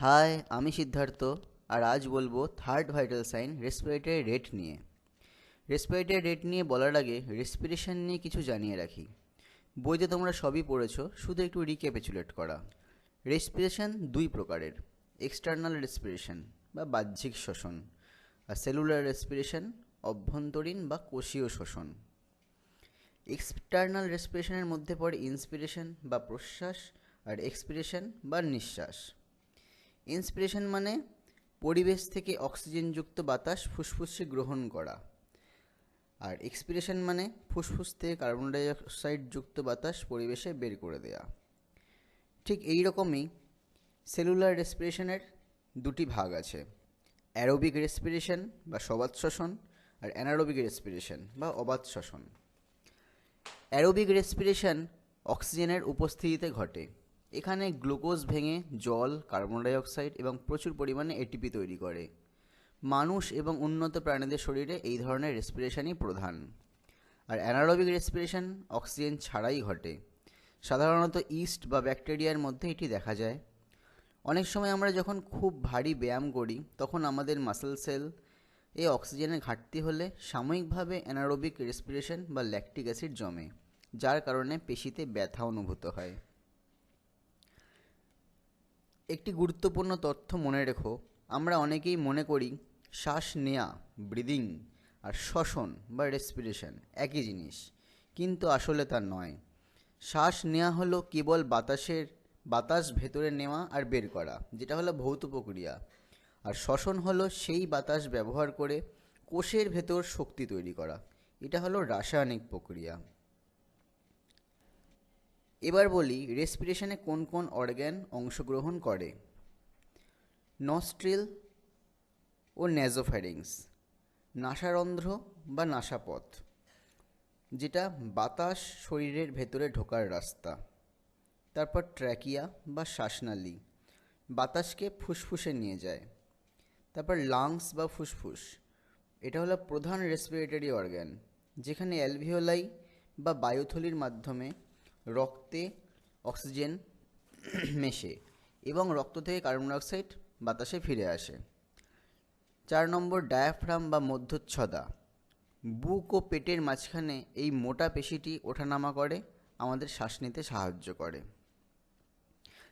High, আমি সিদ্ধার্থ। আর আজ বলবো third vital sign respiratory rate নিয়ে। রেসপিরেটরি রেট নিয়ে বলার আগে রেসপিরেশন নিয়ে কিছু জানিয়ে রাখি। বইতে তোমরা সবই পড়েছো, শুধু একটু রিক্যাপিচুলেট করা। রেসপিরেশন দুই প্রকারের: এক্সটার্নাল রেসপিরেশন বা বাহ্যিক শ্বসন, আর সেলুলার রেসপিরেশন অভ্যন্তরীণ বা কোষীয় শ্বসন। এক্সটার্নাল রেসপিরেশনের মধ্যে পড়ে ইন্সপিরেশন বা প্রশ্বাস, আর এক্সপিরেশন বা নিঃশ্বাস। ইন্সপিরেশন মানে পরিবেশ থেকে অক্সিজেনযুক্ত বাতাস ফুসফুসে গ্রহণ করা, আর এক্সপিরেশন মানে ফুসফুস থেকে কার্বন ডাইঅক্সাইডযুক্ত বাতাস পরিবেশে বের করে দেয়া। ঠিক এই রকমই সেলুলার রেসপিরেশনের দুটি ভাগ আছে: অ্যারোবিক রেসপিরেশন বা সবাত শ্বসন, আর অ্যানারোবিক রেসপিরেশন বা অবাত শ্বসন। অ্যারোবিক রেসপিরেশন অক্সিজেনের উপস্থিতিতে ঘটে। এখানে গ্লুকোজ ভেঙে জল, কার্বন ডাইঅক্সাইড এবং প্রচুর পরিমাণে এটিপি তৈরি করে। মানুষ এবং উন্নত প্রাণীদের শরীরে এই ধরনের রেসপিরেশনই প্রধান। আর অ্যানারোবিক রেসপিরেশন অক্সিজেন ছাড়াই ঘটে। সাধারণত ইস্ট বা ব্যাকটেরিয়ার মধ্যে এটি দেখা যায়। অনেক সময় আমরা যখন খুব ভারী ব্যায়াম করি তখন আমাদের মাসেল সেল এ অক্সিজেনের ঘাটতি হলে সাময়িকভাবে অ্যানারোবিক রেসপিরেশন বা ল্যাকটিক অ্যাসিড জমে, যার কারণে পেশিতে ব্যথা অনুভূত হয়। একটি গুরুত্বপূর্ণ তথ্য মনে রেখো, আমরা অনেকেই মনে করি শ্বাস নেয়া, ব্রিদিং, আর শ্বসন বা রেসপিরেশন একই জিনিস, কিন্তু আসলে তা নয়। শ্বাস নেওয়া হলো কেবল বাতাস ভেতরে নেওয়া আর বের করা, যেটা হলো ভৌত প্রক্রিয়া। আর শ্বসন হলো সেই বাতাস ব্যবহার করে কোষের ভেতর শক্তি তৈরি করা, এটা হলো রাসায়নিক প্রক্রিয়া। এবার বলি রেসপিরেশনে কোন কোন অর্গ্যান অংশগ্রহণ করে। নস্ট্রিল ও ন্যাজোফ্যারিংস, নাসারন্ধ্র বা নাসাপথ, যেটা বাতাস শরীরের ভেতরে ঢোকার রাস্তা। তারপর ট্র্যাকিয়া বা শ্বাসনালী, বাতাসকে ফুসফুসে নিয়ে যায়। তারপর লাংস বা ফুসফুস, এটা হলো প্রধান রেসপিরেটরি অর্গ্যান, যেখানে অ্যালভিওলাই বা বায়ুথলির মাধ্যমে রক্তে অক্সিজেন মেশে এবং রক্ত থেকে কার্বন ডাইঅক্সাইড বাতাসে ফিরে আসে। 4 নম্বর ডায়াফ্রাম বা মধ্যচ্ছদা, বুক ও পেটের মাঝখানে এই মোটা পেশিটি ওঠানামা করে, আমাদের শ্বাস নিতে সাহায্য করে।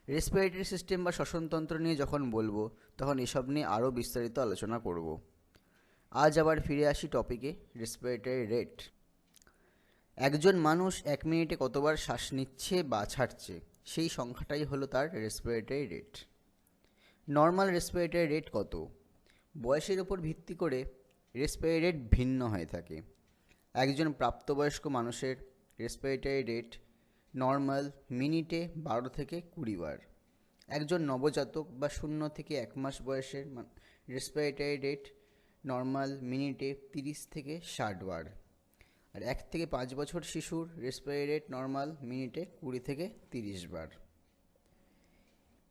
রেসপিরেটরি সিস্টেম বা শ্বসনতন্ত্র নিয়ে যখন বলবো তখন এসব নিয়ে আরও বিস্তারিত আলোচনা করব। আজ আবার ফিরে আসি টপিকে, রেসপিরেটরি রেট। একজন মানুষ 1 মিনিটে কতবার শ্বাস নিচ্ছে বা ছাড়ছে, সেই সংখ্যাটাই হলো তার respiratory rate. Normal respiratory rate কত? বয়সের উপর ভিত্তি করে রেসপিরেটরি রেট ভিন্ন হয়ে থাকে। একজন প্রাপ্তবয়স্ক মানুষের রেসপিরেটরি রেট নর্মাল মিনিটে 12 থেকে 20 বার। একজন নবজাতক বা 0 থেকে 1 মাস বয়সের রেসপিরেটরি রেট নর্মাল মিনিটে 30 থেকে 60 বার। আর 1 থেকে 5 বছর শিশুর রেসপিরেটরি রেট নর্মাল মিনিটে 20 থেকে 30 বার।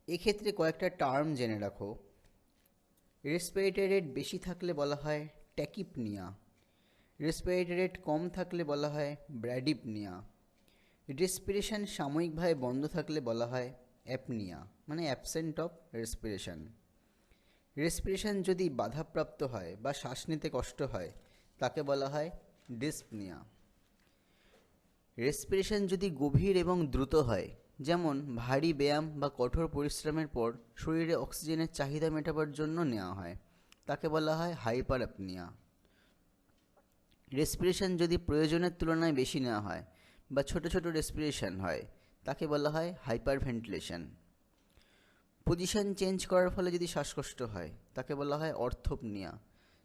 এক্ষেত্রে কয়েকটা টার্ম জেনে রাখো। রেসপিরেটরি রেট বেশি থাকলে বলা হয় ট্যাকিপনিয়া, রেসপিরেটরি রেট কম থাকলে বলা হয় ব্র্যাডিপনিয়া। রেসপিরেশন সাময়িকভাবে বন্ধ থাকলে বলা হয় অ্যাপনিয়া, মানে অ্যাবসেন্ট অফ রেসপিরেশন। রেসপিরেশন যদি বাধাপ্রাপ্ত হয় বা শ্বাস নিতে কষ্ট হয় তাকে বলা হয় ডিসপনিয়া। রেসপিরেশন যদি গভীর এবং দ্রুত হয়, যেমন ভারী ব্যায়াম বা কঠোর পরিশ্রমের পর শরীরে অক্সিজেনের চাহিদা মেটাবার জন্য নেওয়া হয়, তাকে বলা হয় হাইপার অ্যাপনিয়া। রেসপিরেশন যদি প্রয়োজনের তুলনায় বেশি নেওয়া হয় বা ছোট ছোট রেসপিরেশন হয়, তাকে বলা হয় হাইপার ভেন্টিলেশন। পজিশন চেঞ্জ করার ফলে যদি শ্বাসকষ্ট হয় তাকে বলা হয় অর্থোপনিয়া।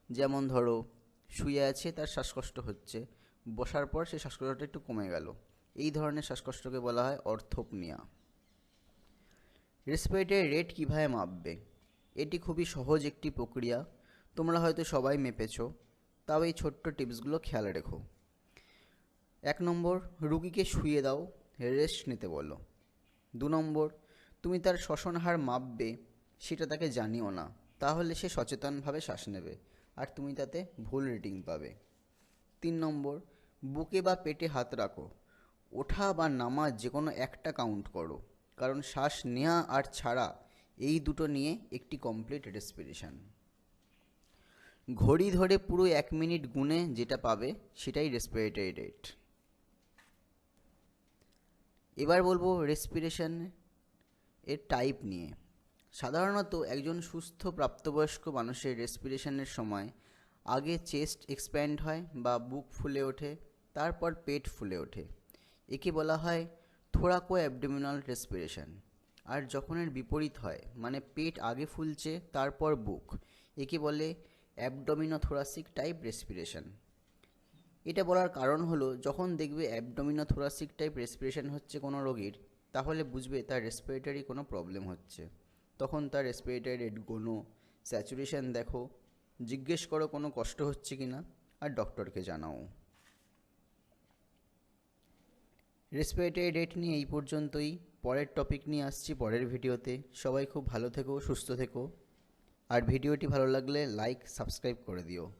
যেমন ধরো শুয়ে আছে, তার শ্বাসকষ্ট হচ্ছে, বসার পর সে শ্বাসকষ্টটা একটু কমে গেল, এই ধরনের শ্বাসকষ্টকে বলা হয় অর্থোপনিয়া। রেসপিরেটরি রেট কীভাবে মাপবে? এটি খুবই সহজ একটি প্রক্রিয়া, তোমরা হয়তো সবাই মেপেছ, তাও এই ছোট্ট টিপসগুলো খেয়াল রেখো। 1 নম্বর, রুগীকে শুয়ে দাও, রেস্ট নিতে বলো। 2 নম্বর, তুমি তার শ্বসন হার মাপবে সেটা তাকে জানিও না, তাহলে সে সচেতনভাবে শ্বাস নেবে আর তুমি তাতে ভুল রিডিং পাবে। 3 নম্বর, বুকে বা পেটে হাত রাখো, ওঠা বা নামা যে কোনো একটা কাউন্ট করো, কারণ শ্বাস নেওয়া আর ছাড়া এই দুটো নিয়ে একটি কমপ্লিট রেসপিরেশন। ঘড়ি ধরে পুরো 1 মিনিট গুনে যেটা পাবে সেটাই রেসপিরেটরি রেট। এবার বলবো রেসপিরেশন এর টাইপ নিয়ে। সাধারণত একজন সুস্থ প্রাপ্তবয়স্ক মানুষের রেসপিরেশনের সময় আগে চেস্ট এক্সপ্যান্ড হয় বা বুক ফুলে ওঠে, তারপর পেট ফুলে ওঠে। একে বলা হয় থোরাকো অ্যাবডোমিনাল রেসপিরেশন। আর যখন এর বিপরীত হয়, মানে পেট আগে ফুলছে তারপর বুক, একে বলে অ্যাবডোমিনোথোরাসিক টাইপ রেসপিরেশন। এটা বলার কারণ হলো, যখন দেখবে অ্যাবডোমিনোথোরাসিক টাইপ রেসপিরেশন হচ্ছে কোনো রোগীর, তাহলে বুঝবে তার রেসপিরেটরি কোনো প্রবলেম হচ্ছে। তখন তার রেসপিরেটরি রেট গোনো, স্যাচুরেশন দেখো, জিজ্ঞেস করো কোনো কষ্ট হচ্ছে কি না, আর ডক্টরকে জানাও। রেসপিরেটরি রেট নিয়ে এই পর্যন্তই। পরের টপিক নিয়ে আসছি পরের ভিডিওতে। সবাই খুব ভালো থেকো, সুস্থ থেকো, আর ভিডিওটি ভালো লাগলে লাইক সাবস্ক্রাইব করে দিও।